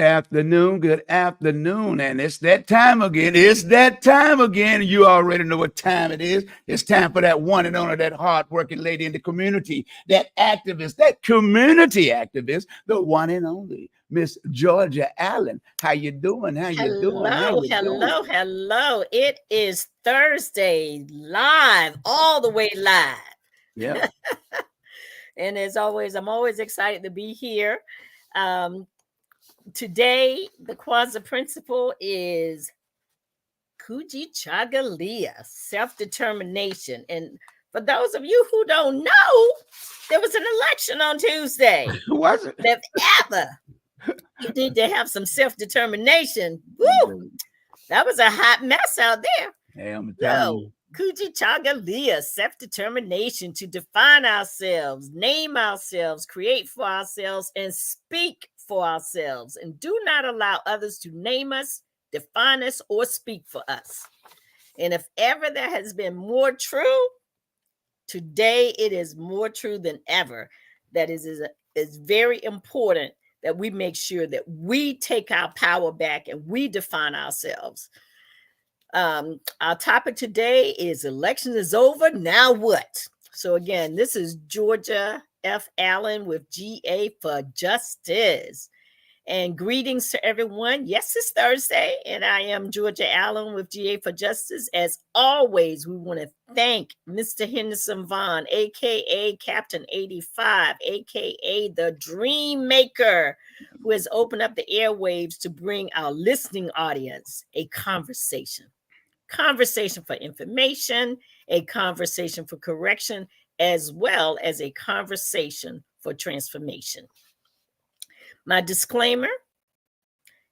afternoon. Good afternoon. And it's that time again. It's that time again. You already know what time it is. It's time for that one and only, that hardworking lady in the community, that activist, that community activist, the one and only Miss Georgia Allen. How you doing? How you doing? How Hello, you doing? hello, hello. It is Thursday, live, all the way live. Yeah. And as always, I'm always excited to be here. Um, Today, the Kwanzaa principle is KUJICHAGULIA, self-determination. And for those of you who don't know, there was an election on Tuesday. Was it? If ever you need to have some self-determination, woo, that was a hot mess out there. Hey, I'm telling you. KUJICHAGULIA, self-determination to define ourselves, name ourselves, create for ourselves, and speak for ourselves. And do not allow others to name us, define us, or speak for us. And if ever that has been more true, today it is more true than ever. That is very important that we make sure that we take our power back and we define ourselves. Our topic today is election is over. Now what? So again, this is Georgia F. Allen with GA for Justice. And greetings to everyone. Yes, it's Thursday, and I am Georgia Allen with GA for Justice. As always, we want to thank Mr. Henderson Vaughn, aka Captain 85, aka the Dream Maker, who has opened up the airwaves to bring our listening audience a conversation for information, a conversation for correction, as well as a conversation for transformation. My disclaimer,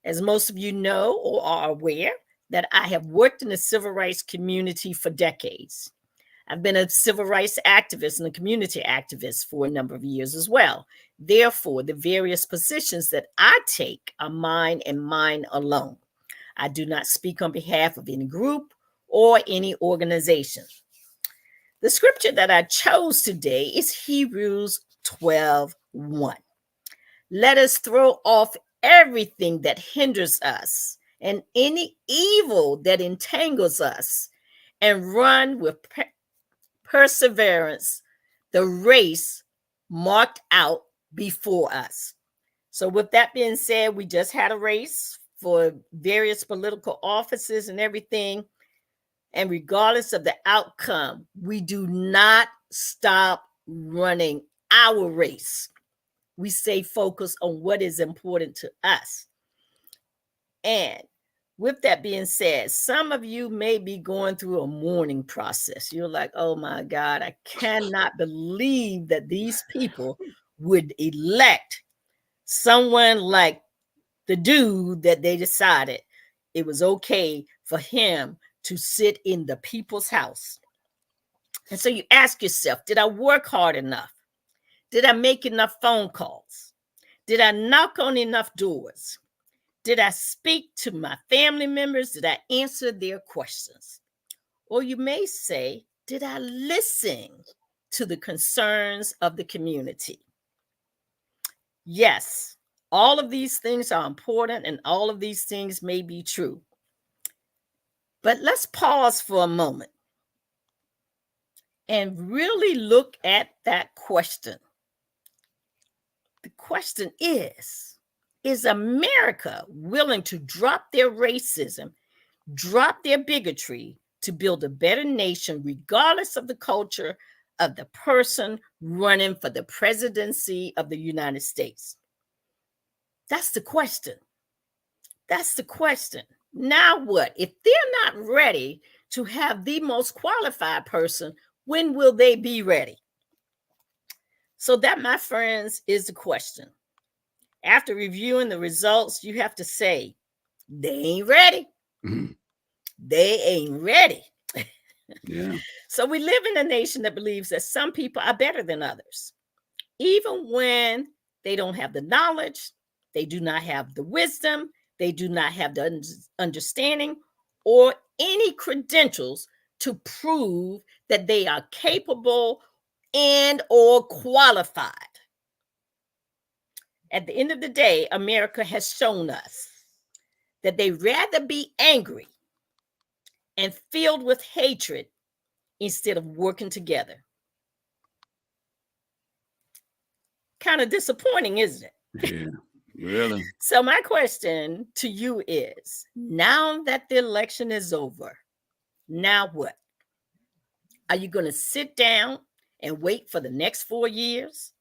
as most of you know or are aware, that I have worked in the civil rights community for decades. I've been a civil rights activist and a community activist for a number of years as well. Therefore, the various positions that I take are mine and mine alone. I do not speak on behalf of any group or any organization. The scripture that I chose today is Hebrews 12:1. Let us throw off everything that hinders us and any evil that entangles us and run with perseverance the race marked out before us. So with that being said, we just had a race for various political offices and everything. And regardless of the outcome, we do not stop running our race. We stay focused on what is important to us. And with that being said, some of you may be going through a mourning process. You're like, oh my God, I cannot believe that these people would elect someone like the dude that they decided it was okay for him to sit in the people's house. And so you ask yourself, did I work hard enough? Did I make enough phone calls? Did I knock on enough doors? Did I speak to my family members? Did I answer their questions? Or you may say, did I listen to the concerns of the community? Yes, all of these things are important and all of these things may be true. But let's pause for a moment and really look at that question. The question is America willing to drop their racism, drop their bigotry to build a better nation, regardless of the culture of the person running for the presidency of the United States? That's the question. That's the question. Now what? If they're not ready to have the most qualified person, when will they be ready? So that, my friends, is the question. After reviewing the results, you have to say, they ain't ready. Mm-hmm. They ain't ready. Yeah. So we live in a nation that believes that some people are better than others. Even when they don't have the knowledge, they do not have the wisdom, they do not have the understanding or any credentials to prove that they are capable and or qualified. At the end of the day, America has shown us that they'd rather be angry and filled with hatred instead of working together. Kind of disappointing, isn't it? Yeah, really. So my question to you is, now that the election is over, now what? Are you going to sit down and wait for the next 4 years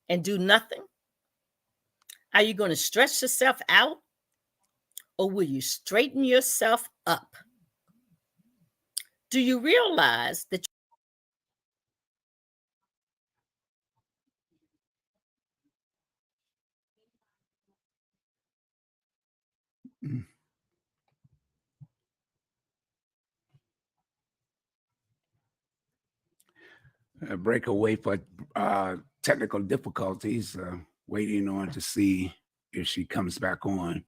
and do nothing? Are you going to stress yourself out, or will you straighten yourself up? Do you realize that Break away for technical difficulties, waiting on to see if she comes back on.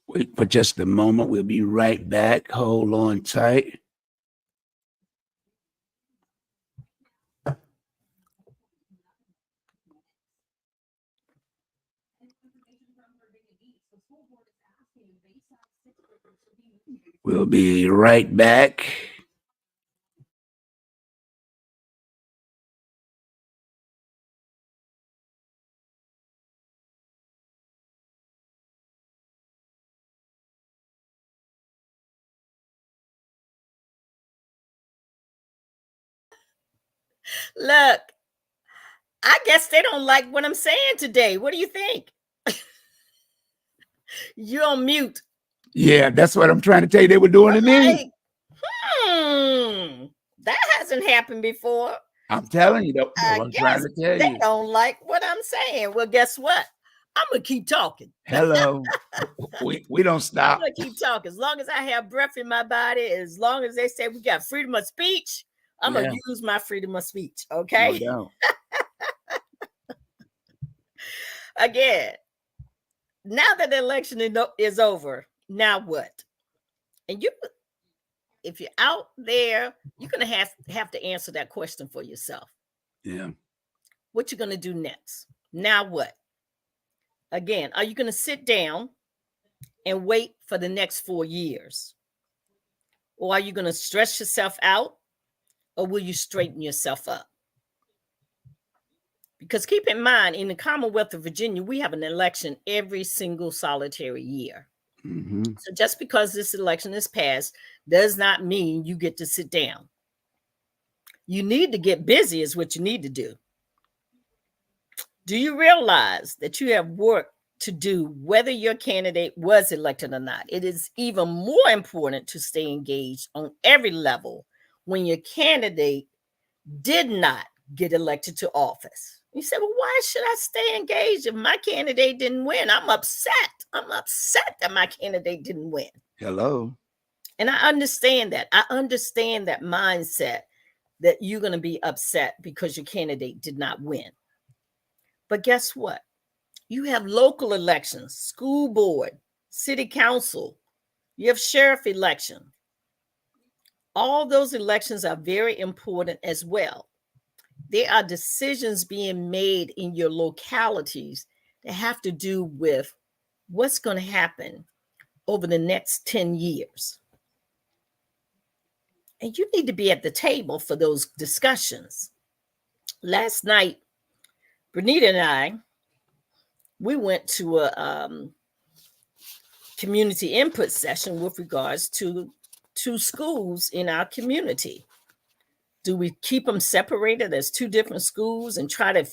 Wait for just a moment. We'll be right back. Hold on tight. We'll be right back. look, I guess they don't like what I'm saying today. What do you think? You're on mute. Yeah, that's what I'm trying to tell you. They were doing to me. That hasn't happened before. I'm telling you, that's what I'm trying to tell They you. don't like what I'm saying. Well, guess what? I'm gonna keep talking. Hello. we don't stop. I'm gonna keep talking. As long as I have breath in my body, as long as they say we got freedom of speech, I'm gonna use my freedom of speech. Okay. No doubt. Again, now that the election is over, now what? And you, if you're out there, you're gonna have to answer that question for yourself. Yeah. What you gonna do next? Now what? Again, are you gonna sit down and wait for the next 4 years? Or are you gonna stress yourself out, or will you straighten yourself up? Because keep in mind, in the Commonwealth of Virginia, we have an election every single solitary year. So just because this election is passed does not mean you get to sit down. You need to get busy is what you need to do. Do you realize that you have work to do whether your candidate was elected or not? It is even more important to stay engaged on every level when your candidate did not get elected to office. You say, well, why should I stay engaged if my candidate didn't win? I'm upset. I'm upset that my candidate didn't win. Hello. And I understand that. I understand that mindset that you're going to be upset because your candidate did not win. But guess what? You have local elections, school board, city council, you have sheriff election. All those elections are very important as well. There are decisions being made in your localities that have to do with what's going to happen over the next 10 years. And you need to be at the table for those discussions. Last night, Bernita and I, we went to a community input session with regards to 2 schools in our community. Do we keep them separated as 2 different schools and try to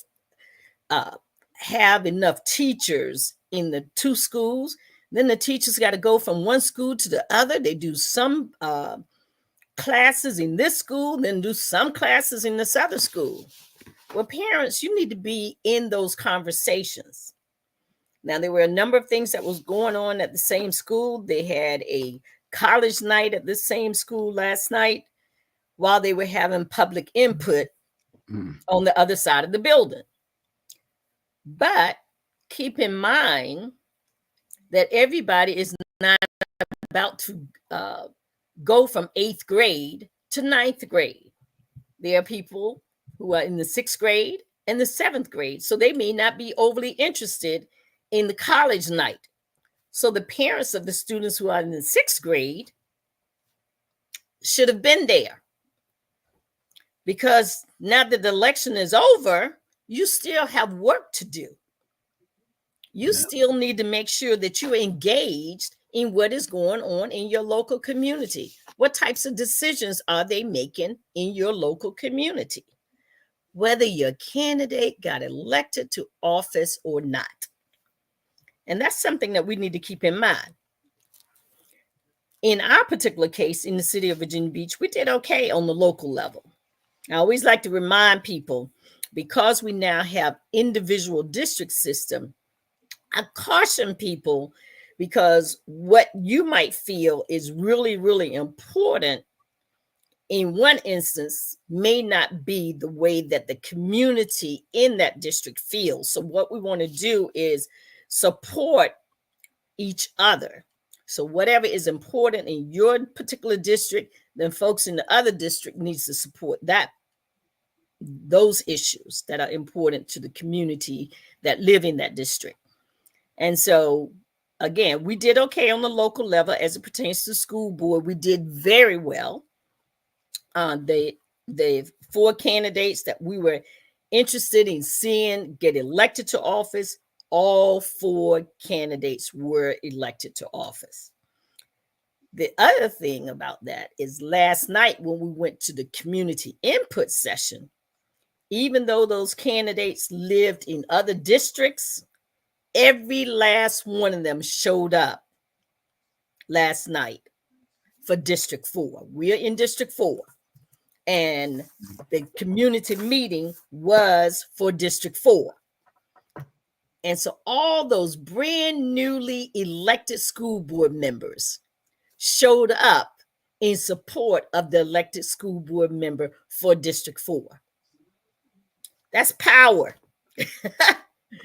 have enough teachers in the 2 schools? Then the teachers got to go from one school to the other. They do some classes in this school, then do some classes in this other school. Well, parents, you need to be in those conversations. Now, there were a number of things that was going on at the same school. They had a college night at the same school last night while they were having public input on the other side of the building. But keep in mind that everybody is not about to go from 8th grade to 9th grade. There are people who are in the 6th grade and the 7th grade, so they may not be overly interested in the college night. So the parents of the students who are in the 6th grade should have been there, because now that the election is over, you still have work to do. You still need to make sure that you're engaged in what is going on in your local community. What types of decisions are they making in your local community? Whether your candidate got elected to office or not. And that's something that we need to keep in mind. In our particular case, in the city of Virginia Beach, we did okay on the local level. I always like to remind people, because we now have individual district system, I caution people, because what you might feel is really, really important in one instance may not be the way that the community in that district feels. So what we want to do is support each other. So whatever is important in your particular district, then folks in the other district needs to support those issues that are important to the community that live in that district. And so, again, we did okay on the local level as it pertains to the school board. We did very well. The 4 candidates that we were interested in seeing get elected to office, all 4 candidates were elected to office. The other thing about that is last night when we went to the community input session, even though those candidates lived in other districts, every last one of them showed up last night for District 4. We're in District 4. And the community meeting was for District 4. And so all those brand newly elected school board members showed up in support of the elected school board member for District 4. That's power.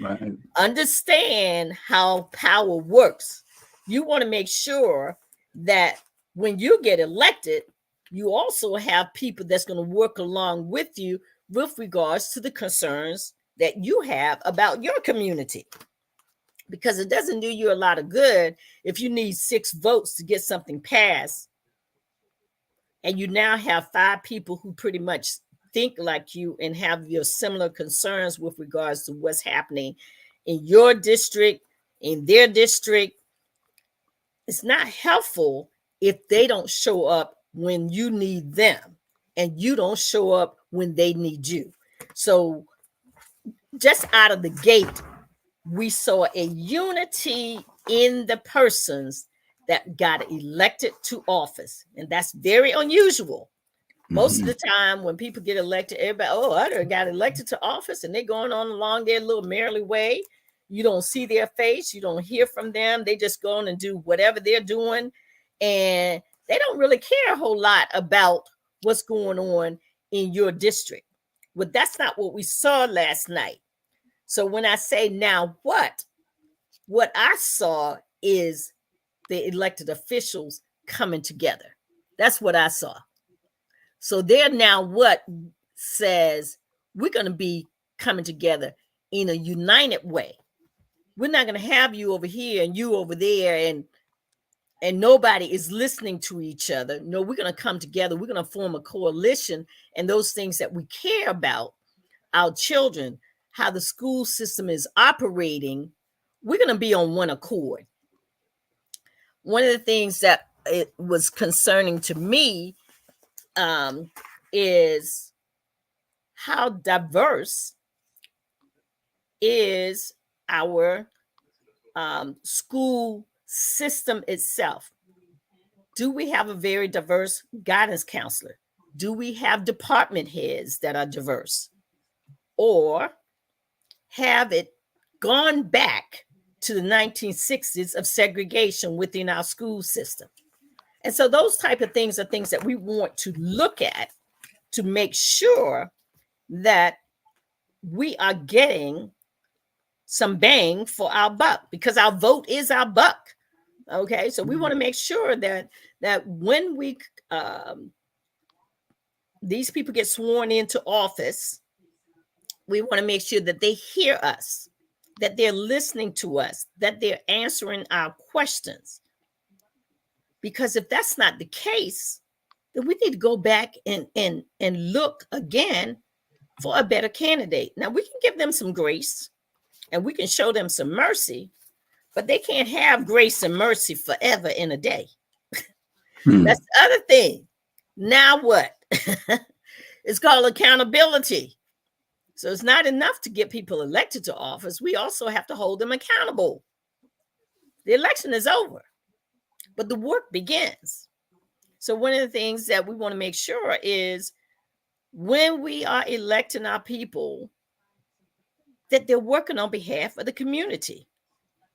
Right. Understand how power works. You want to make sure that when you get elected, you also have people that's going to work along with you with regards to the concerns that you have about your community. Because it doesn't do you a lot of good if you need 6 votes to get something passed, and you now have 5 people who pretty much think like you and have your similar concerns with regards to what's happening in your district, in their district. It's not helpful if they don't show up when you need them and you don't show up when they need you. So just out of the gate, we saw a unity in the persons that got elected to office. And that's very unusual. Most of the time when people get elected, everybody, I got elected to office, and they're going on along their little merrily way. You don't see their face. You don't hear from them. They just go on and do whatever they're doing. And they don't really care a whole lot about what's going on in your district. But that's not what we saw last night. So when I say now what I saw is the elected officials coming together. That's what I saw. So they're now what says we're going to be coming together in a united way. We're not going to have you over here and you over there and nobody is listening to each other. No, we're going to come together. We're going to form a coalition, and those things that we care about, our children, how the school system is operating, we're going to be on one accord. One of the things that it was concerning to me is how diverse is our school system itself. Do we have a very diverse guidance counselor? Do we have department heads that are diverse? Or have it gone back to the 1960s of segregation within our school system? And so those type of things are things that we want to look at to make sure that we are getting some bang for our buck, because our vote is our buck. Okay, so we want to make sure that when we these people get sworn into office, we want to make sure that they hear us, that they're listening to us, that they're answering our questions. Because if that's not the case, then we need to go back and look again for a better candidate. Now, we can give them some grace and we can show them some mercy, but they can't have grace and mercy forever in a day. That's the other thing. Now what? It's called accountability. So it's not enough to get people elected to office. We also have to hold them accountable. The election is over, but the work begins. So one of the things that we want to make sure is when we are electing our people, that they're working on behalf of the community.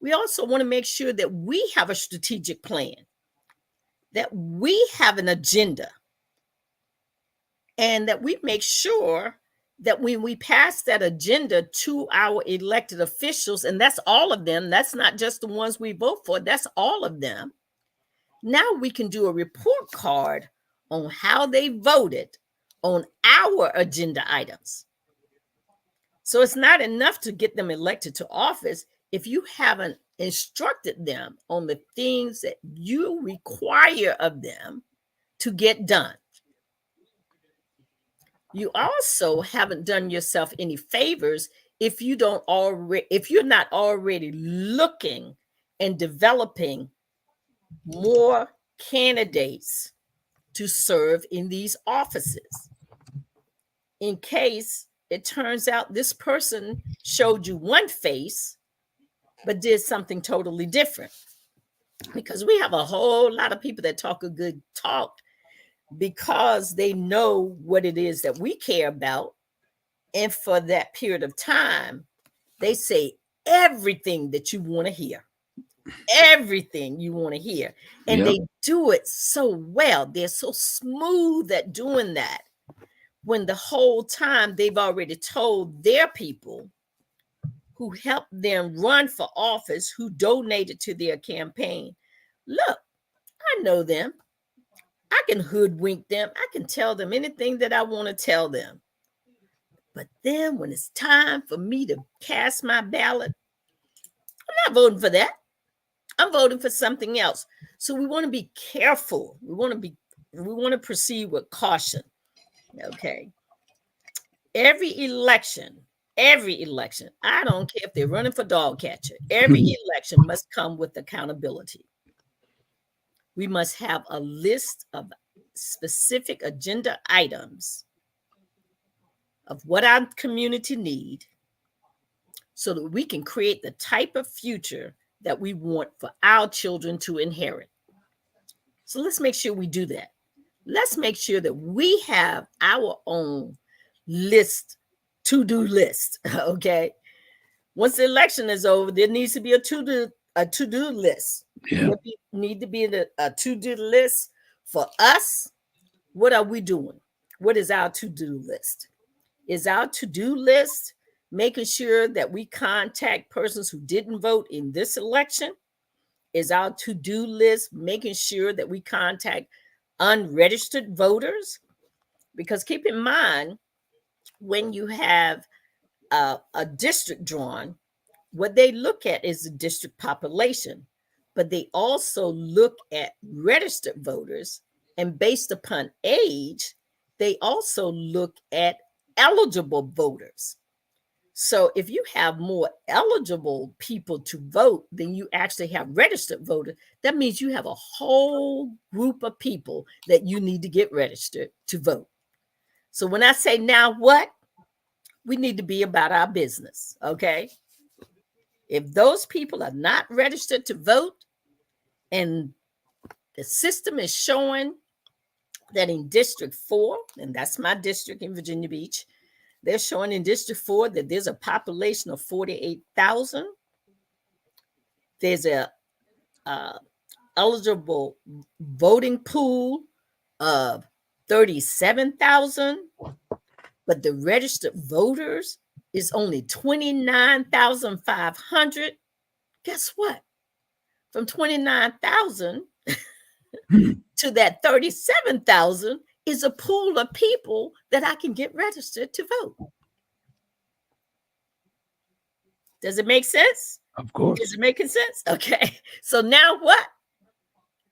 We also want to make sure that we have a strategic plan, that we have an agenda, and that we make sure that when we pass that agenda to our elected officials, and that's all of them, that's not just the ones we vote for, that's all of them. Now we can do a report card on how they voted on our agenda items. So it's not enough to get them elected to office if you haven't instructed them on the things that you require of them to get done. You also haven't done yourself any favors if you're not already looking and developing more candidates to serve in these offices. In case it turns out this person showed you one face, but did something totally different. Because we have a whole lot of people that talk a good talk because they know what it is that we care about. And for that period of time, they say everything that you want to hear. Everything you want to hear. And they do it so well. They're so smooth at doing that, when the whole time they've already told their people who helped them run for office, who donated to their campaign, look, I know them. I can hoodwink them. I can tell them anything that I want to tell them. But then when it's time for me to cast my ballot, I'm not voting for that. I'm voting for something else. So we want to be careful. We want to proceed with caution. Okay. Every election, I don't care if they're running for dog catcher, every election must come with accountability. We must have a list of specific agenda items of what our community need, so that we can create the type of future that we want for our children to inherit. So let's make sure we do that. Let's make sure that we have our own to-do list, okay? Once the election is over, there needs to be a to-do list. Yeah. There need to be a to-do list for us. What are we doing? What is our to-do list? Is our to-do list making sure that we contact persons who didn't vote in this election? Is our to-do list making sure that we contact unregistered voters? Because keep in mind, when you have a district drawn, what they look at is the district population, but they also look at registered voters, and based upon age, they also look at eligible voters. So if you have more eligible people to vote than you actually have registered voters, that means you have a whole group of people that you need to get registered to vote. So when I say now what, we need to be about our business, okay? If those people are not registered to vote, and the system is showing that in District 4, and that's my district in Virginia Beach, they're showing in District 4 that there's a population of 48,000. There's a eligible voting pool of 37,000, but the registered voters is only 29,500. Guess what? From 29,000 to that 37,000 is a pool of people that I can get registered to vote. Does it make sense? Of course. Is it making sense? Okay. So now what?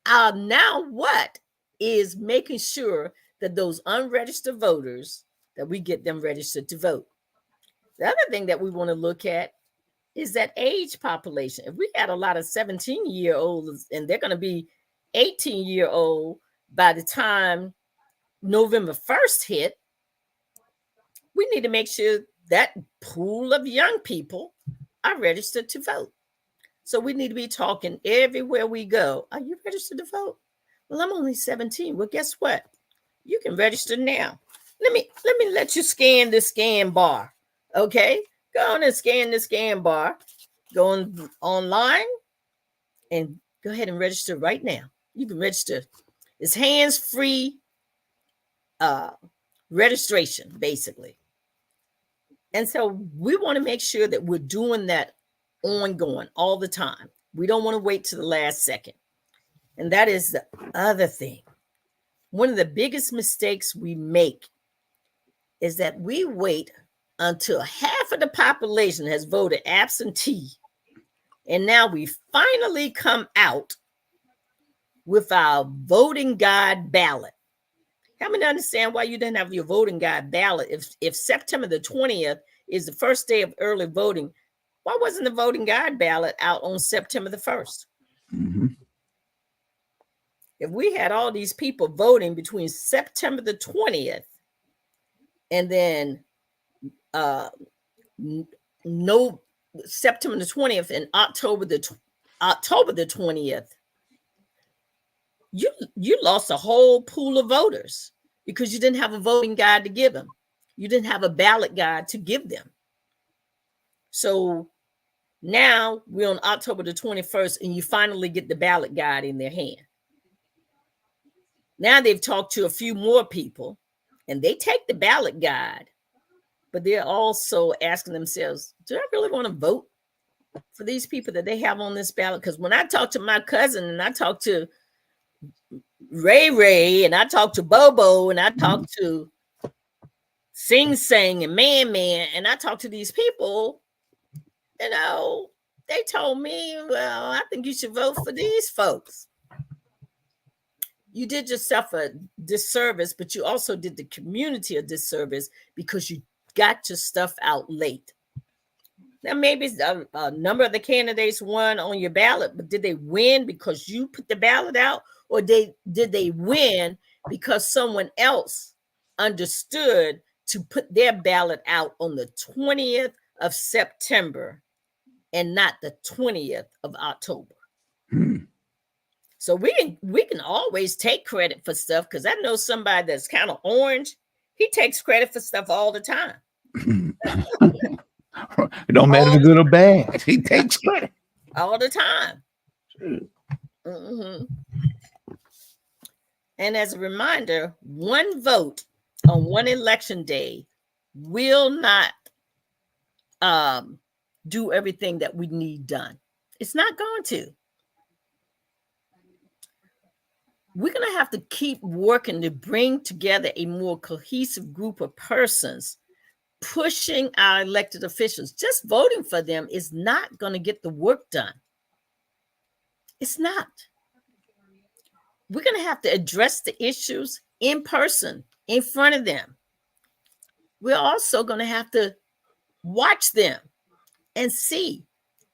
Now what is making sure that those unregistered voters, that we get them registered to vote. The other thing that we want to look at is that age population. If we got a lot of 17-year-olds and they're going to be 18-year-old by the time November 1st hit, we need to make sure that pool of young people are registered to vote. So we need to be talking everywhere we go. Are you registered to vote? Well, I'm only 17. Well, guess what? You can register now. Let me let you scan the scan bar. Okay? Go on and scan the scan bar. Go online and go ahead and register right now. You can register. It's hands-free registration, basically. And so we want to make sure that we're doing that ongoing all the time. We don't want to wait to the last second. And that is the other thing. One of the biggest mistakes we make is that we wait until half of the population has voted absentee. And now we finally come out with our voting guide ballot. Help me to understand why you didn't have your voting guide ballot. If September the 20th is the first day of early voting, why wasn't the voting guide ballot out on September the 1st? Mm-hmm. If we had all these people voting between September the 20th and then September the 20th and October the 20th, you lost a whole pool of voters because you didn't have a voting guide to give them. You didn't have a ballot guide to give them. So now we're on October the 21st and you finally get the ballot guide in their hand. Now they've talked to a few more people and they take the ballot guide, but they're also asking themselves, do I really want to vote for these people that they have on this ballot? Because when I talk to my cousin and I talk to Ray and I talk to Bobo and I talk to Sing Sang and Man and I talk to these people, you know, they told me, well, I think you should vote for these folks. You did yourself a disservice, but you also did the community a disservice because you got your stuff out late. Now, maybe a number of the candidates won on your ballot, but did they win because you put the ballot out? Or did they win because someone else understood to put their ballot out on the 20th of September and not the 20th of October? So we can always take credit for stuff, because I know somebody that's kind of orange. He takes credit for stuff all the time. It don't matter if it's good or bad. He takes credit all the time. Mm-hmm. And as a reminder, one vote on one election day will not do everything that we need done. It's not going to. We're going to have to keep working to bring together a more cohesive group of persons, pushing our elected officials. Just voting for them is not going to get the work done. It's not. We're going to have to address the issues in person, in front of them. We're also going to have to watch them and see,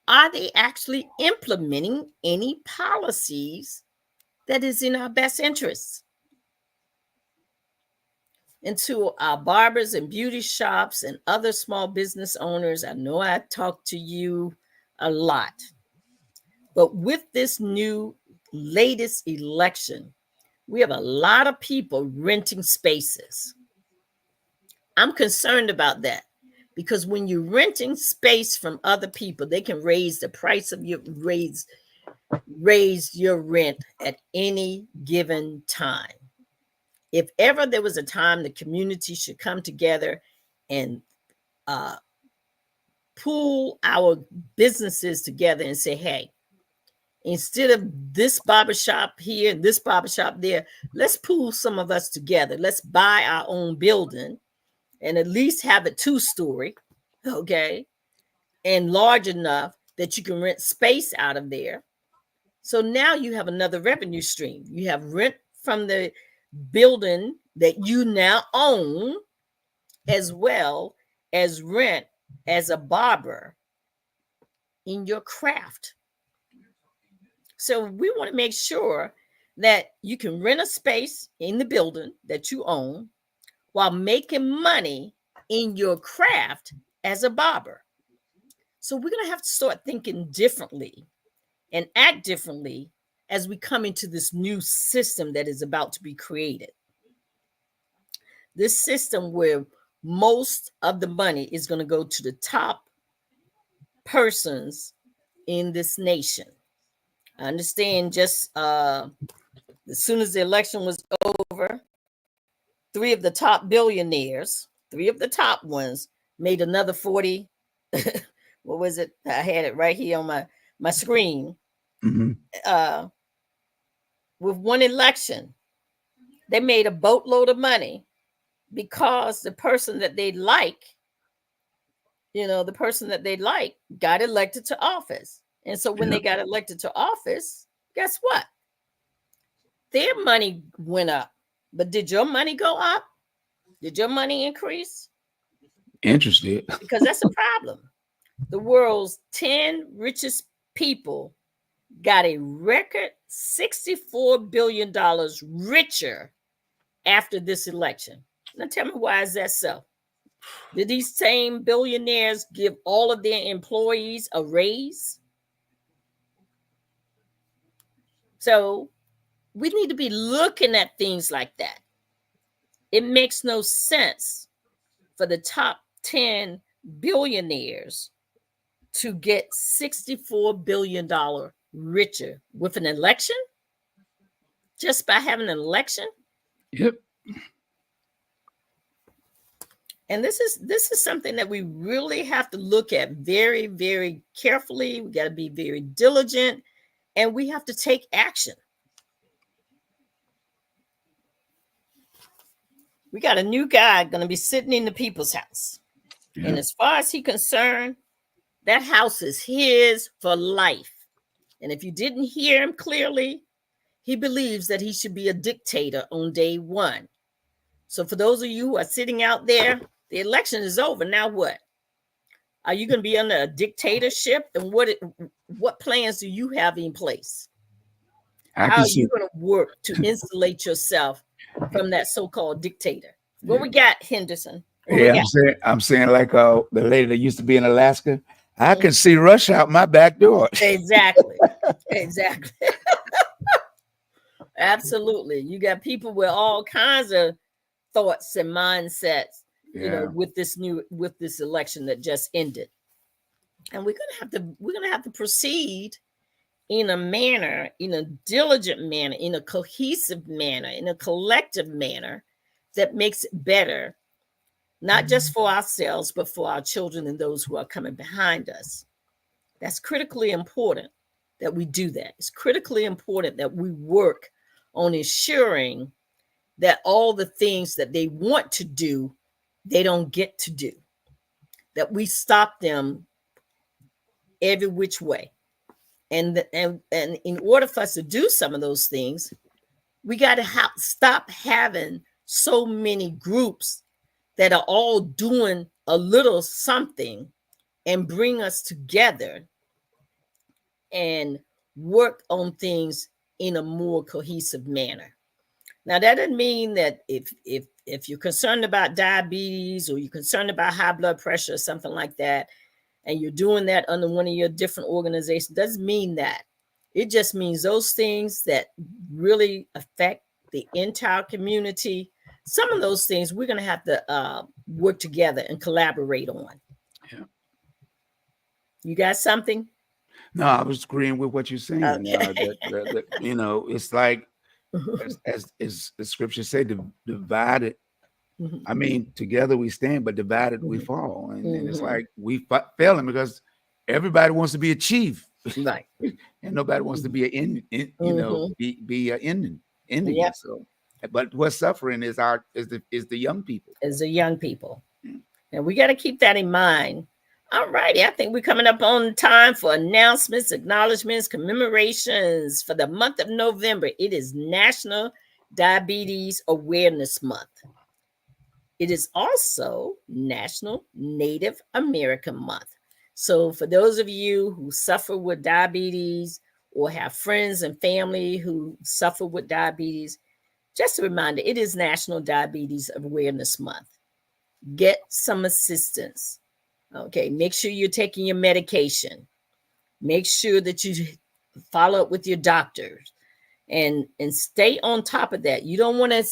are they actually implementing any policies that is in our best interests? And to our barbers and beauty shops and other small business owners, I know I talk to you a lot, but with this new latest election, we have a lot of people renting spaces. I'm concerned about that, because when you're renting space from other people, they can raise the price of your raise your rent at any given time. If ever there was a time the community should come together and pull our businesses together and say, hey, instead of this barbershop here and this barbershop there, let's pull some of us together. Let's buy our own building and at least have it 2-story, okay, and large enough that you can rent space out of there. So now you have another revenue stream. You have rent from the building that you now own, as well as rent as a barber in your craft. So we want to make sure that you can rent a space in the building that you own while making money in your craft as a barber. So we're going to have to start thinking differently and act differently as we come into this new system that is about to be created. This system where most of the money is going to go to the top persons in this nation. I understand just as soon as the election was over, 3 of the top billionaires, 3 of the top ones, made another 40. What was it? I had it right here on my screen. Mm-hmm. With one election, they made a boatload of money because the person that they like, the person that they like got elected to office. And so when they got elected to office, guess what? Their money went up. But did your money go up? Did your money increase? Interested. Because that's a problem. The world's 10 richest people got a record $64 billion richer after this election. Now tell me, why is that so? Did these same billionaires give all of their employees a raise? So we need to be looking at things like that. It makes no sense for the top 10 billionaires to get $64 billion richer with an election, just by having an election. Yep. And this is something that we really have to look at very, very carefully. We got to be very diligent, and we have to take action. We got a new guy going to be sitting in the people's house. Yep. And as far as he's concerned, that house is his for life. And if you didn't hear him clearly, he believes that he should be a dictator on day one. So for those of you who are sitting out there, the election is over. Now what? Are you going to be under a dictatorship? And what plans do you have in place? How are you going to work to insulate yourself from that so-called dictator? What we got, Henderson? I'm saying like the lady that used to be in Alaska. I can see Rush out my back door. Exactly. Exactly. Absolutely. You got people with all kinds of thoughts and mindsets, with this election that just ended. And we're gonna have to proceed in a manner, in a diligent manner, in a cohesive manner, in a collective manner that makes it better, not just for ourselves, but for our children and those who are coming behind us. That's critically important that we do that. It's critically important that we work on ensuring that all the things that they want to do, they don't get to do, that we stop them every which way. And in order for us to do some of those things, we got to stop having so many groups that are all doing a little something and bring us together and work on things in a more cohesive manner. Now, that doesn't mean that if you're concerned about diabetes or you're concerned about high blood pressure or something like that, and you're doing that under one of your different organizations, doesn't mean that. It just means those things that really affect the entire community, some of those things we're going to have to work together and collaborate on. Yeah. You got something? No, I was agreeing with what you're saying. Okay. It's like, as the scriptures say, divided I mean, together we stand, but divided we fall. And it's like we failing because everybody wants to be a chief, Right. and nobody wants to be an be a Indian. Yep. So, but what's suffering is the young people. Is the young people, and we got to keep that in mind. All righty, I think we're coming up on time for announcements, acknowledgments, commemorations for the month of November. It is National Diabetes Awareness Month. It is also National Native American Month. So for those of you who suffer with diabetes or have friends and family who suffer with diabetes, just a reminder, it is National Diabetes Awareness Month. Get some assistance. Okay, make sure you're taking your medication. Make sure that you follow up with your doctors and stay on top of that. You don't want to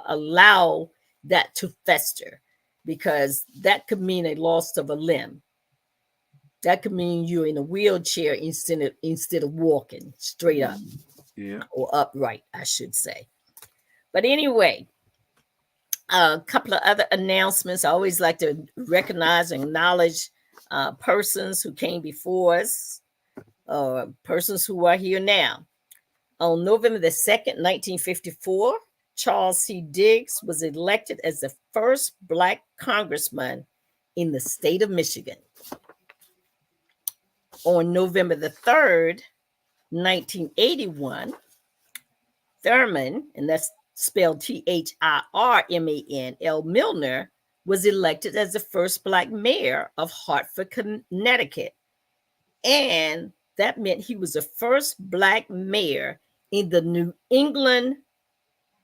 allow that to fester, because that could mean a loss of a limb. That could mean you're in a wheelchair instead of walking straight up, or upright, I should say. But anyway, a couple of other announcements. I always like to recognize and acknowledge persons who came before us, persons who are here now. On November the 2nd, 1954, Charles C. Diggs was elected as the first Black congressman in the state of Michigan. On November the 3rd, 1981, Thurman, and that's spelled Thirman, L. Milner, was elected as the first Black mayor of Hartford, Connecticut. And that meant he was the first Black mayor in the New England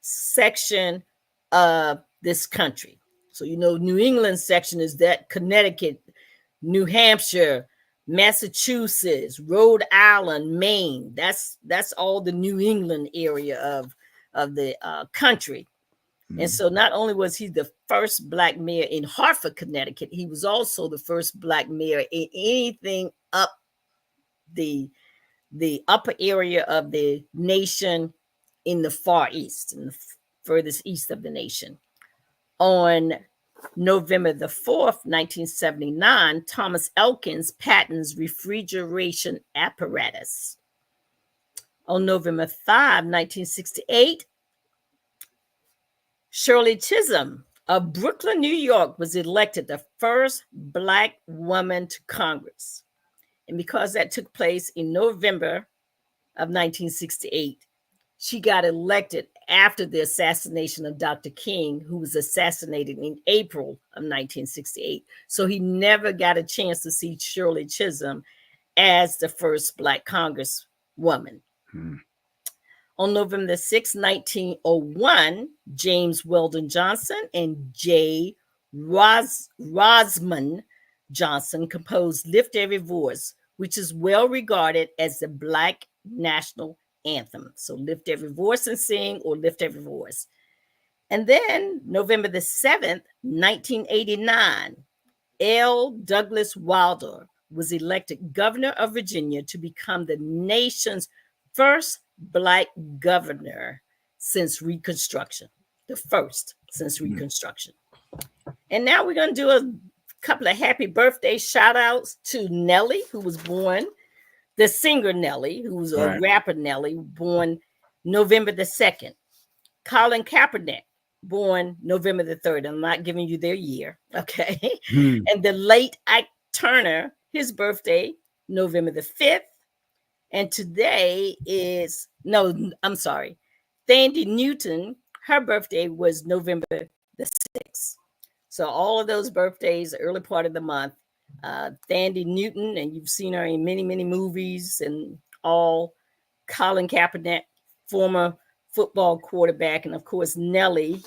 section of this country. So, New England section is that Connecticut, New Hampshire, Massachusetts, Rhode Island, Maine. That's all the New England area of the country. And so not only was he the first Black mayor in Hartford, Connecticut, he was also the first Black mayor in anything up the upper area of the nation in the far east, in the furthest east of the nation. On November the 4th, 1979, Thomas Elkins patents refrigeration apparatus. On November 5, 1968, Shirley Chisholm of Brooklyn, New York, was elected the first Black woman to Congress. And because that took place in November of 1968, she got elected after the assassination of Dr. King, who was assassinated in April of 1968. So he never got a chance to see Shirley Chisholm as the first Black congresswoman. On November 6, 1901, James Weldon Johnson and J. Rosman Johnson composed Lift Every Voice, which is well regarded as the Black national anthem. So lift every voice and sing, or lift every voice. And then November the 7th, 1989, L. Douglas Wilder was elected governor of Virginia to become the nation's first Black governor since Reconstruction, the first since Reconstruction. And now we're going to do a couple of happy birthday shout outs to Nelly, who was born, the singer Nelly, who was a rapper Nelly, born November the 2nd. Colin Kaepernick, born November the 3rd. I'm not giving you their year, okay? And the late Ike Turner, his birthday, November the 5th. And today is, Thandie Newton, her birthday was November the 6th. So all of those birthdays, early part of the month. Thandie Newton, and you've seen her in many, many movies and all. Colin Kaepernick, former football quarterback. And of course, Nelly.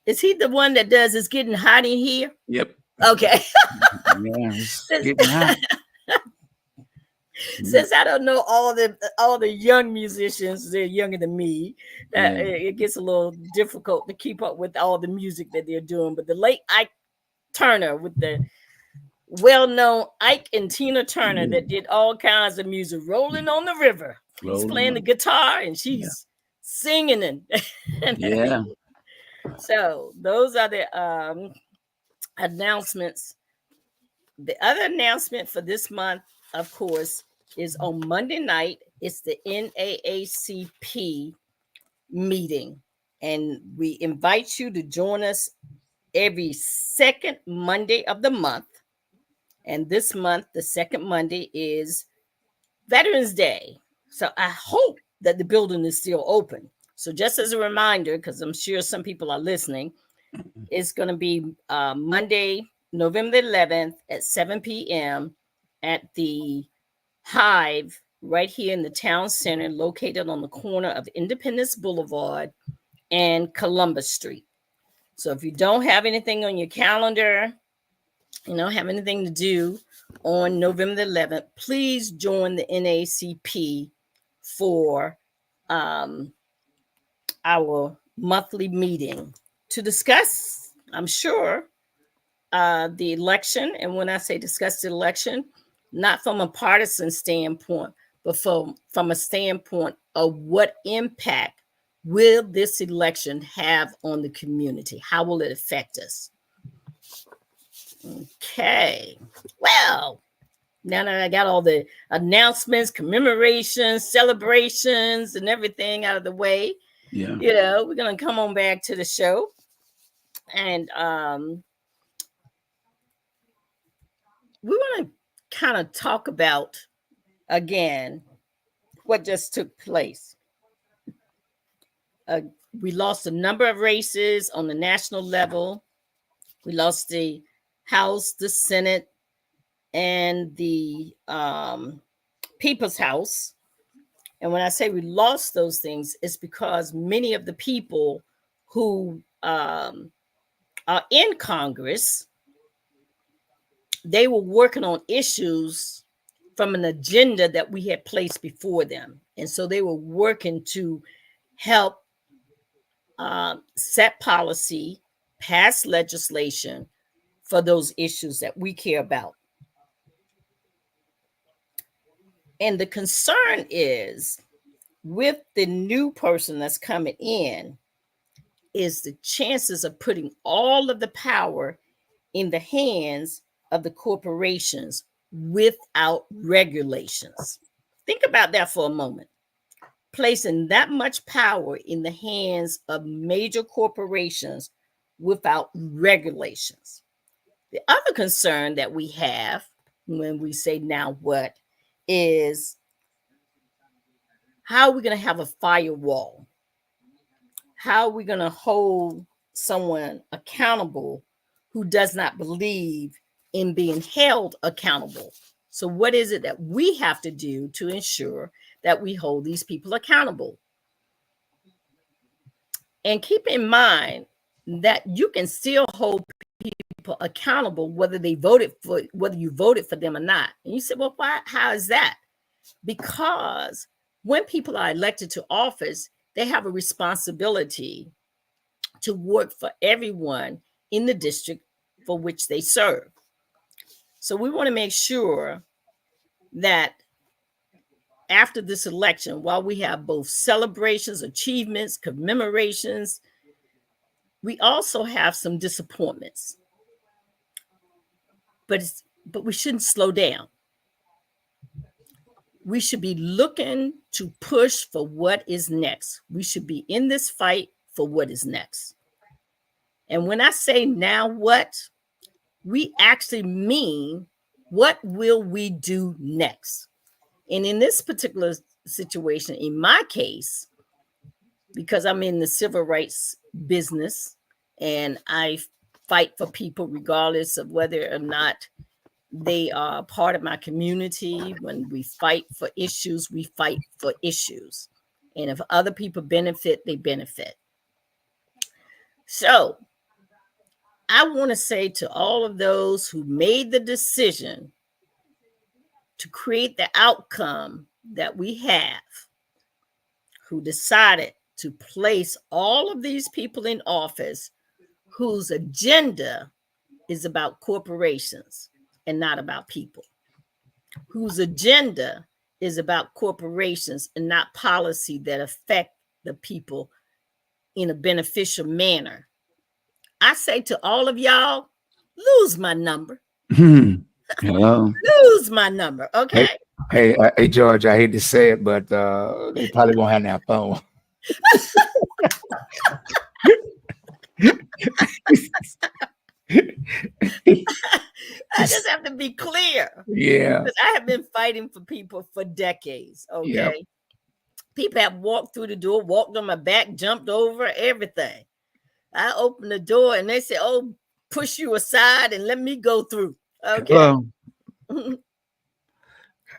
Is he the one that does It's Getting Hot in Here? Yep. Okay. Yeah, it's getting hot. Since I don't know all the young musicians, they're younger than me, it gets a little difficult to keep up with all the music that they're doing. But the late Ike Turner, with the well-known Ike and Tina Turner, that did all kinds of music, Rolling on the River. He's playing the guitar and she's singing and So those are the announcements. The other announcement for this month, of course, is on Monday night. It's the NAACP meeting, and we invite you to join us every second Monday of the month. And this month, the second Monday is Veterans Day. So I hope that the building is still open. So just as a reminder, because I'm sure some people are listening, it's going to be Monday, November 11th at 7 p.m. at the Hive right here in the town center, located on the corner of Independence Boulevard and Columbus Street. So if you don't have anything on your calendar, you don't have anything to do on November 11th, please join the NACP for our monthly meeting to discuss, I'm sure, the election. And when I say discuss the election, not from a partisan standpoint, but from a standpoint of what impact will this election have on the community? How will it affect us? Okay. Well, now that I got all the announcements, commemorations, celebrations, and everything out of the way, we're going to come on back to the show. And we want to kind of talk about, again, what just took place. We lost a number of races on the national level. We lost the House, the Senate, and the People's House. And when I say we lost those things, it's because many of the people who are in Congress, they were working on issues from an agenda that we had placed before them. And so they were working to help set policy, pass legislation for those issues that we care about. And the concern is, with the new person that's coming in, is the chances of putting all of the power in the hands of the corporations without regulations. Think about that for a moment. Placing that much power in the hands of major corporations without regulations. The other concern that we have when we say now what is, how are we going to have a firewall? How are we going to hold someone accountable who does not believe in being held accountable? So what is it that we have to do to ensure that we hold these people accountable? And keep in mind that you can still hold people accountable whether you voted for them or not. And you say, well, why? How is that? Because when people are elected to office, they have a responsibility to work for everyone in the district for which they serve. So we want to make sure that after this election, while we have both celebrations, achievements, commemorations, we also have some disappointments. But we shouldn't slow down. We should be looking to push for what is next. We should be in this fight for what is next. And when I say now what, we actually mean, what will we do next? And in this particular situation, in my case, because I'm in the civil rights business and I fight for people regardless of whether or not they are part of my community. When we fight for issues, we fight for issues. And if other people benefit, they benefit. So I want to say to all of those who made the decision to create the outcome that we have, who decided to place all of these people in office whose agenda is about corporations and not about people, whose agenda is about corporations and not policy that affect the people in a beneficial manner. I say to all of y'all, lose my number. Hello. Lose my number, okay? Hey, George, I hate to say it, but they probably won't have that phone. I just have to be clear. Yeah. Because I have been fighting for people for decades, okay? Yep. People have walked through the door, walked on my back, jumped over, everything. I opened the door and they said, oh, push you aside and let me go through, okay?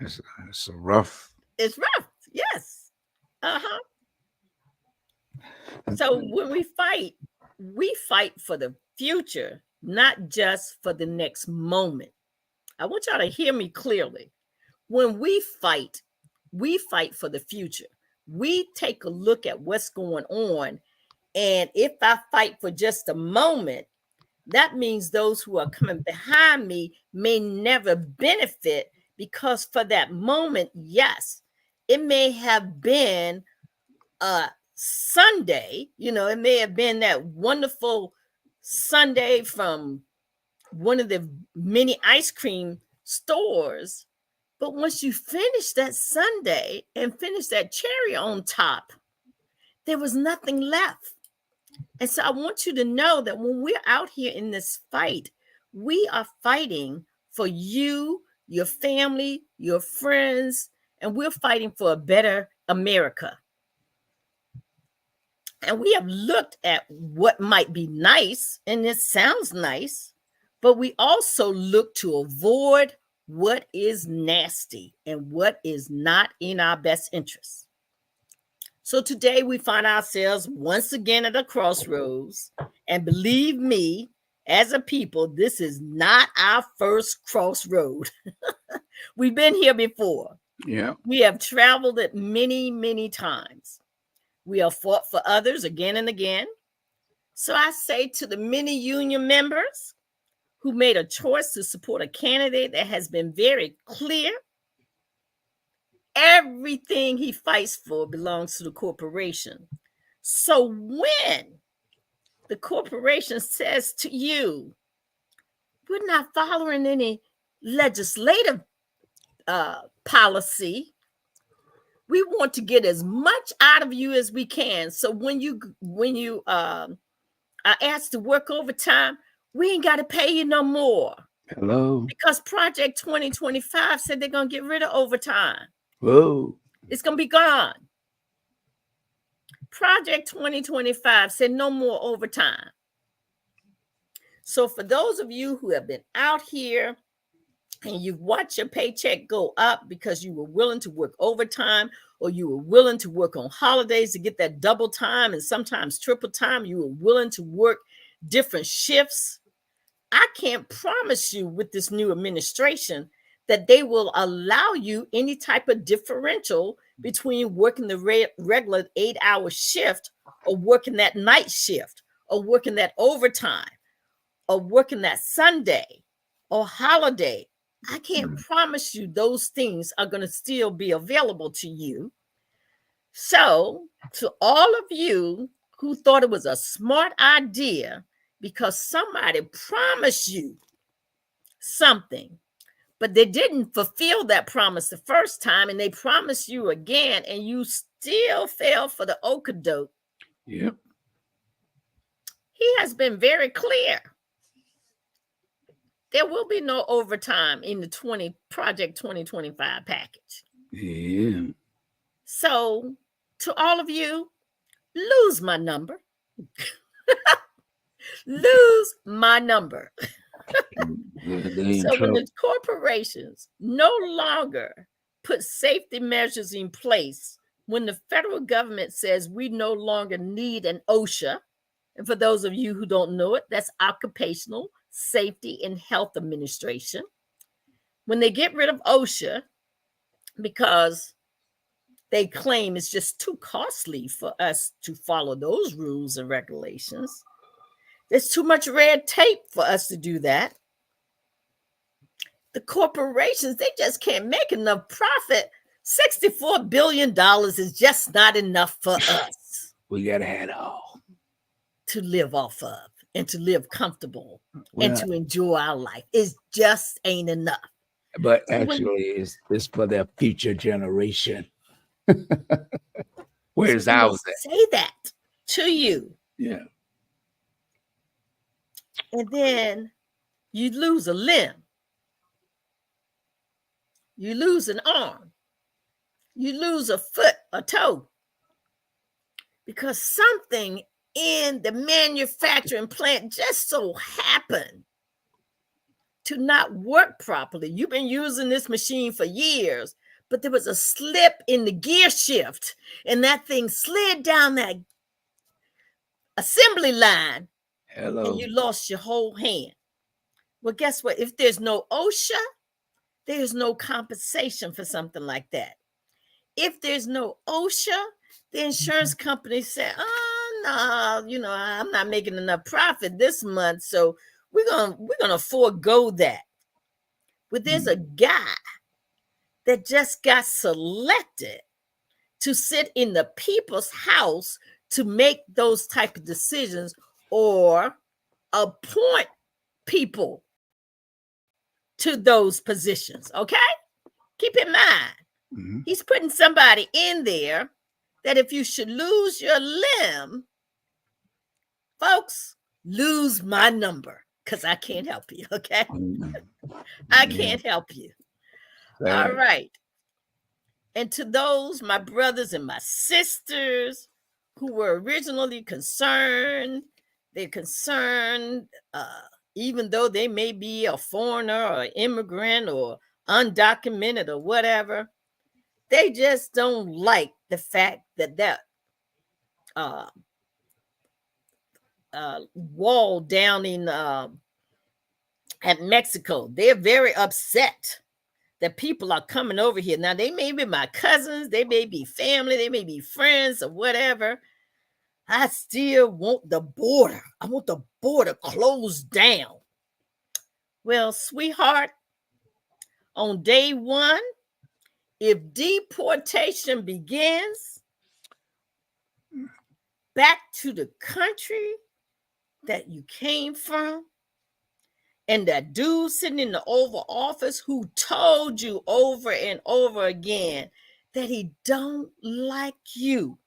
It's a rough. It's rough, yes. Uh-huh. So when we fight for the future, not just for the next moment. I want y'all to hear me clearly. When we fight for the future. We take a look at what's going on. And if I fight for just a moment, that means those who are coming behind me may never benefit, because for that moment, yes, it may have been a Sunday, it may have been that wonderful Sunday from one of the many ice cream stores. But once you finish that sundae and finish that cherry on top, there was nothing left. And so I want you to know that when we're out here in this fight, we are fighting for you, your family, your friends, and we're fighting for a better America. And we have looked at what might be nice, and it sounds nice, but we also look to avoid what is nasty and what is not in our best interest. So today we find ourselves once again at a crossroads. And believe me, as a people, this is not our first crossroad. We've been here before. Yeah. We have traveled it many, many times. We have fought for others again and again. So I say to the many union members who made a choice to support a candidate that has been very clear, everything he fights for belongs to the corporation. So when the corporation says to you, we're not following any legislative policy, we want to get as much out of you as we can. So when you are asked to work overtime, we ain't got to pay you no more. Hello. Because Project 2025 said they're going to get rid of overtime. Whoa. It's going to be gone. Project 2025 said no more overtime. So for those of you who have been out here and you've watched your paycheck go up because you were willing to work overtime, or you were willing to work on holidays to get that double time and sometimes triple time, you were willing to work different shifts, I can't promise you with this new administration that they will allow you any type of differential between working the regular 8-hour shift or working that night shift or working that overtime or working that Sunday or holiday. I can't promise you those things are going to still be available to you. So to all of you who thought it was a smart idea because somebody promised you something, but they didn't fulfill that promise the first time, and they promised you again, and you still fell for the okadoke. Yep. He has been very clear. There will be no overtime in the Project 2025 package. Yeah. So to all of you, lose my number. Lose my number. So when the corporations no longer put safety measures in place, when the federal government says we no longer need an OSHA, and for those of you who don't know it, that's Occupational Safety and Health Administration. When they get rid of OSHA because they claim it's just too costly for us to follow those rules and regulations, there's too much red tape for us to do that. The corporations, they just can't make enough profit. $64 billion is just not enough for us. We got to have it all to live off of. and to live comfortable Well, and to enjoy our life. It just ain't enough. but So when actually, it's for their future generation. Where's when they ours at? say that to you, Yeah. and then you lose a limb, you lose an arm, you lose a foot, a toe, because something in the manufacturing plant just so happened to not work properly. You've been using this machine for years, but there was a slip in the gear shift, and that thing slid down that assembly line, Hello. and you lost your whole hand. Well, guess what? If there's no OSHA, there's no compensation for something like that. If there's no OSHA, the insurance company said, "Oh no, I'm not making enough profit this month, so we're gonna forego that." But there's a guy that just got selected to sit in the people's house to make those type of decisions or appoint people to those positions. Okay, keep in mind, he's putting somebody in there that if you should lose your limb, folks, lose my number, because I can't help you. Okay, I can't help you. All right. And to those, my brothers and my sisters who were originally concerned, they're concerned, even though they may be a foreigner or immigrant or undocumented or whatever, they just don't like the fact that wall down in at Mexico, they're very upset that people are coming over here. Now, they may be my cousins, they may be family, they may be friends or whatever. I still want the border. I want the border closed down. Well, sweetheart, on day one, if deportation begins back to the country that you came from, and that dude sitting in the Oval Office who told you over and over again that he don't like you,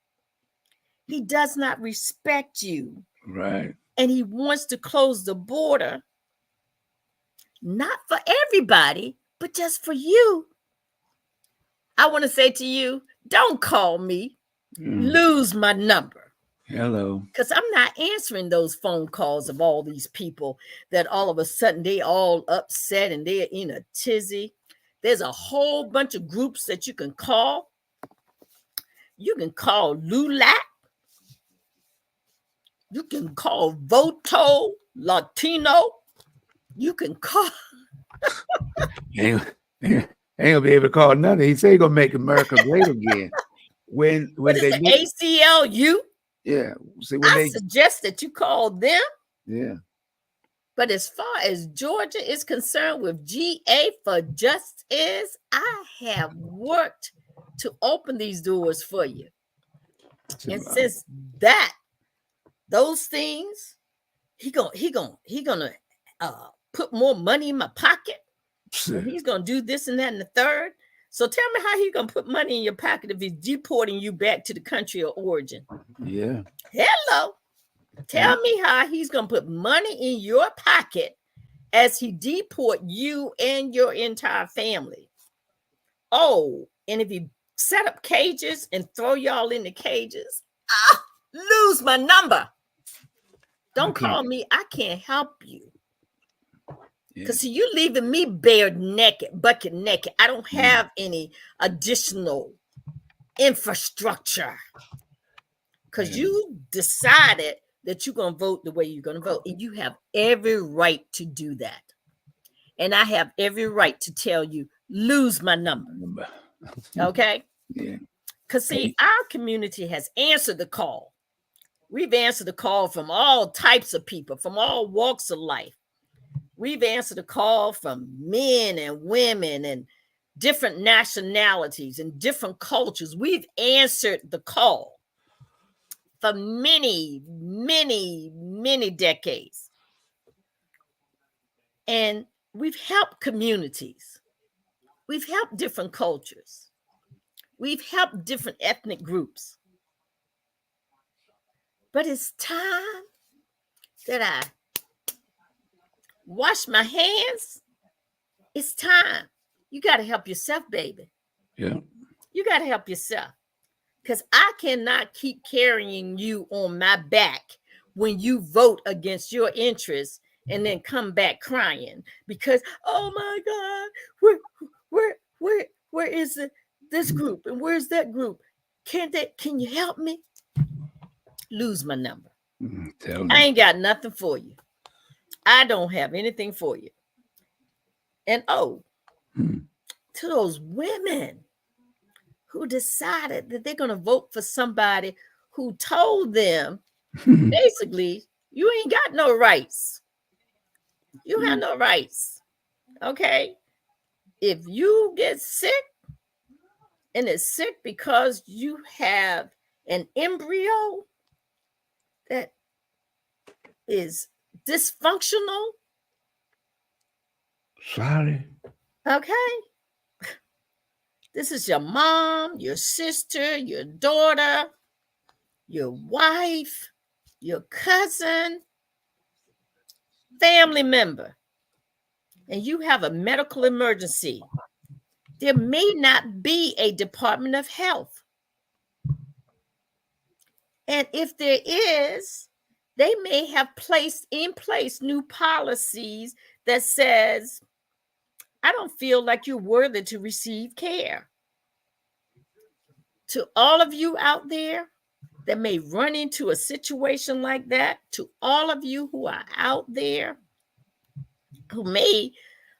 he does not respect you, Right. and he wants to close the border, not for everybody, but just for you, I want to say to you, don't call me. Lose my number. Hello. Because I'm not answering those phone calls of all these people that all of a sudden they all upset and they're in a tizzy. There's a whole bunch of groups that you can call. You can call LULAC. You can call Voto Latino. You can call. Ain't gonna be able to call nothing. He said he's gonna make America great again. When they the ACLU. Yeah. See, I suggest that you call them. Yeah. But as far as Georgia is concerned with GA for Justice, I have worked to open these doors for you. And since those things, he gonna put more money in my pocket. And he's gonna do this and that and the third. So tell me how he's gonna put money in your pocket if he's deporting you back to the country of origin. Yeah. Hello. Tell me how he's gonna put money in your pocket as he deport you and your entire family. Oh, and if he set up cages and throw y'all in the cages, lose my number. Don't call me. I can't help you. Because you leaving me bare naked, bucket naked. I don't have any additional infrastructure. Because you decided that you're going to vote the way you're going to vote. And you have every right to do that. And I have every right to tell you, lose my number. Okay? Yeah. Because, see, our community has answered the call. We've answered the call from all types of people, from all walks of life. We've answered the call from men and women and different nationalities and different cultures. We've answered the call for many, many, many decades. And we've helped communities. We've helped different cultures. We've helped different ethnic groups. But it's time that I wash my hands. It's time. You got to help yourself, baby. Yeah. You got to help yourself. Because I cannot keep carrying you on my back when you vote against your interests and then come back crying because, oh my God, where is this group and where's that group? Can you help me? Lose my number. Tell me. I ain't got nothing for you. I don't have anything for you. And to those women who decided that they're going to vote for somebody who told them, basically, you ain't got no rights. You have no rights. Okay? If you get sick, and it's sick because you have an embryo that is dysfunctional. Sorry. Okay? This is your mom, your sister, your daughter, your wife, your cousin, family member, and you have a medical emergency. There may not be a Department of Health. And if there is, they may have placed in place new policies that says, I don't feel like you're worthy to receive care. To all of you out there that may run into a situation like that, to all of you who are out there who may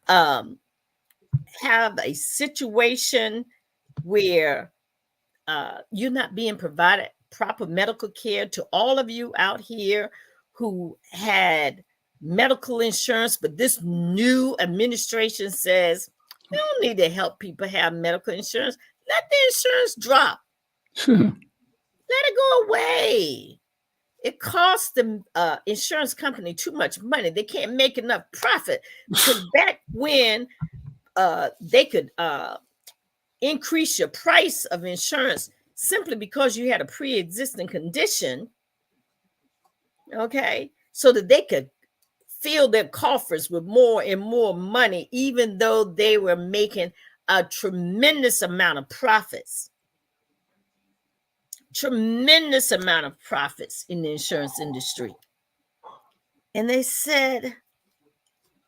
have a situation where you're not being provided proper medical care, to all of you out here who had medical insurance, but this new administration says we don't need to help people have medical insurance. Let the insurance drop. Let it go away. It costs the insurance company too much money. They can't make enough profit. Because back when they could increase your price of insurance simply because you had a pre-existing condition, okay, so that they could fill their coffers with more and more money, even though they were making a tremendous amount of profits. Tremendous amount of profits in the insurance industry. And they said,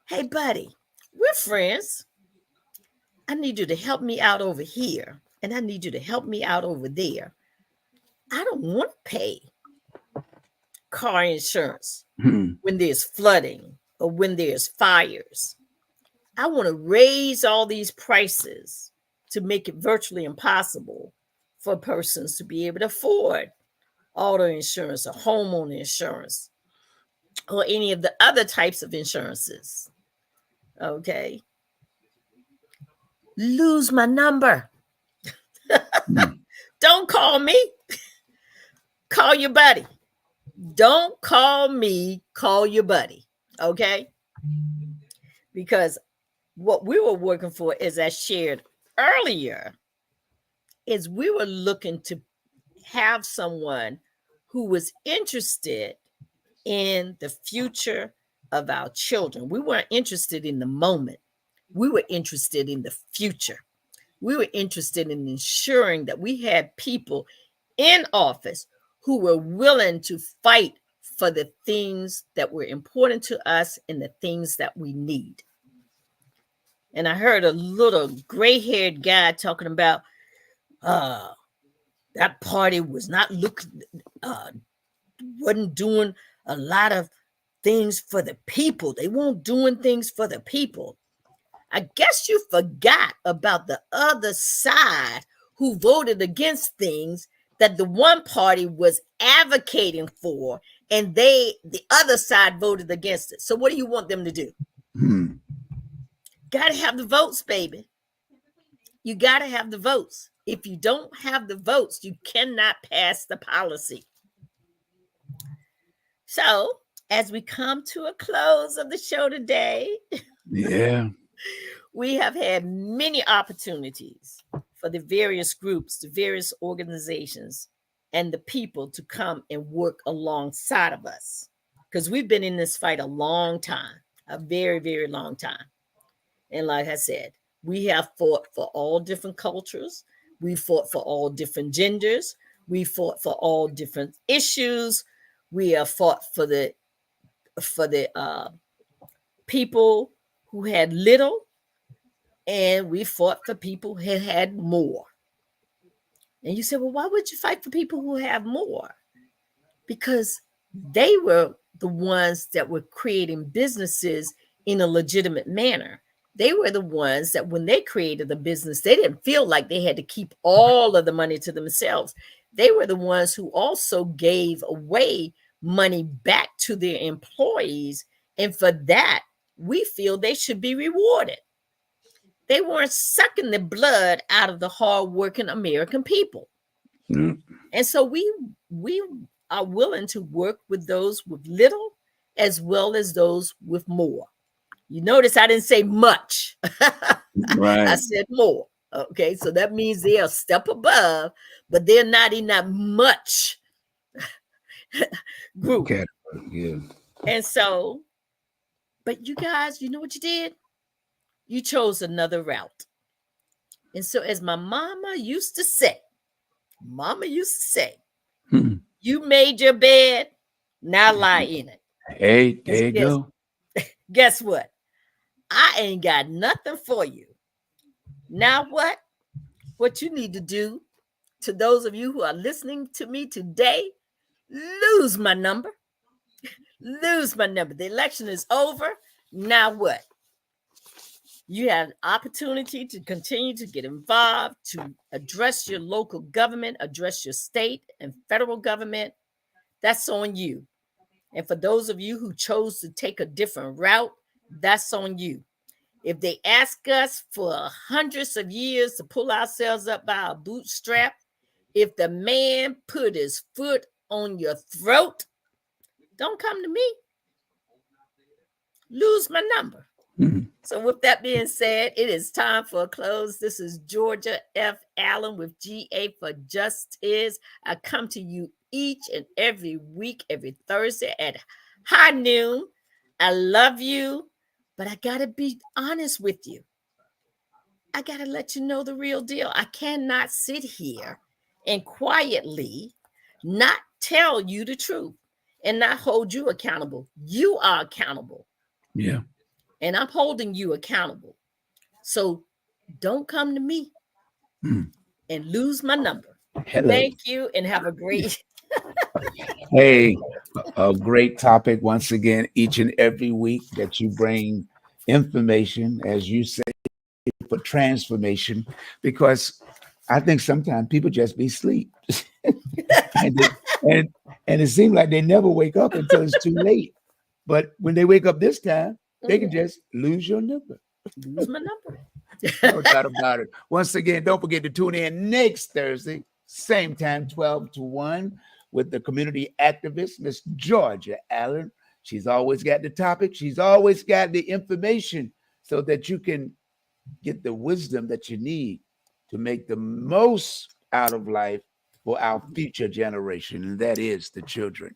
hey, buddy, we're friends. I need you to help me out over here, and I need you to help me out over there. I don't want to pay car insurance when there's flooding or when there's fires. I want to raise all these prices to make it virtually impossible for persons to be able to afford auto insurance or homeowner insurance or any of the other types of insurances. Okay. Lose my number. Don't call me. Call your buddy. Don't call me. Call your buddy. Okay. Because what we were working for, as I shared earlier, is we were looking to have someone who was interested in the future of our children. We weren't interested in the moment. We were interested in the future. We were interested in ensuring that we had people in office who were willing to fight for the things that were important to us and the things that we need. And I heard a little gray-haired guy talking about that party was not looking, wasn't doing a lot of things for the people. They weren't doing things for the people. I guess you forgot about the other side who voted against things that the one party was advocating for, and the other side voted against it. So what do you want them to do? Got to have the votes, baby. You got to have the votes. If you don't have the votes, you cannot pass the policy. So, as we come to a close of the show today, Yeah. we have had many opportunities for the various groups, the various organizations, and the people to come and work alongside of us. Because we've been in this fight a long time, a very, very long time. And like I said, we have fought for all different cultures. We fought for all different genders. We fought for all different issues. We have fought for the people who had little, and we fought for people who had more. And you said, well, why would you fight for people who have more? Because they were the ones that were creating businesses in a legitimate manner. They were the ones that when they created the business, they didn't feel like they had to keep all of the money to themselves. They were the ones who also gave away money back to their employees. And for that, we feel they should be rewarded. They weren't sucking the blood out of the hardworking American people. Mm. And so we are willing to work with those with little as well as those with more. You notice I didn't say much. Right. I said more. Okay, so that means they are a step above, but they're not in that much group. Okay. Yeah. And so, but you guys, you know what you did? You chose another route. And so, as my mama used to say, Hmm. you made your bed, now lie in it. Hey, there you go. Guess what? I ain't got nothing for you. Now what? What you need to do, to those of you who are listening to me today, lose my number. Lose my number. The election is over. Now what? You have an opportunity to continue to get involved, to address your local government, address your state and federal government. That's on you. And for those of you who chose to take a different route, that's on you. If they ask us for hundreds of years to pull ourselves up by our bootstrap, if the man put his foot on your throat, don't come to me. Lose my number. Mhm. So with that being said, it is time for a close. This is Georgia F. Allen with GA for Justice. I come to you each and every week, every Thursday at high noon. I love you, but I got to be honest with you. I got to let you know the real deal. I cannot sit here and quietly not tell you the truth and not hold you accountable. You are accountable. Yeah. And I'm holding you accountable. So don't come to me and lose my number. Hello. Thank you and have a great. Hey, a great topic once again, each and every week that you bring information, as you say, for transformation, because I think sometimes people just be asleep. and, and and it seems like they never wake up until it's too late. But when they wake up this time, they can just lose your number. Lose my number. No doubt about it. Once again, don't forget to tune in next Thursday, same time, 12 to 1, with the community activist, Miss Georgia Allen. She's always got the topic. She's always got the information so that you can get the wisdom that you need to make the most out of life for our future generation, and that is the children.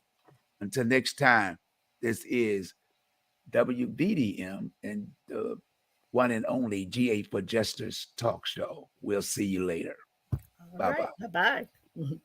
Until next time, this is WBDM and the one and only GA for Justice talk show. We'll see you later. Bye-bye. Bye-bye.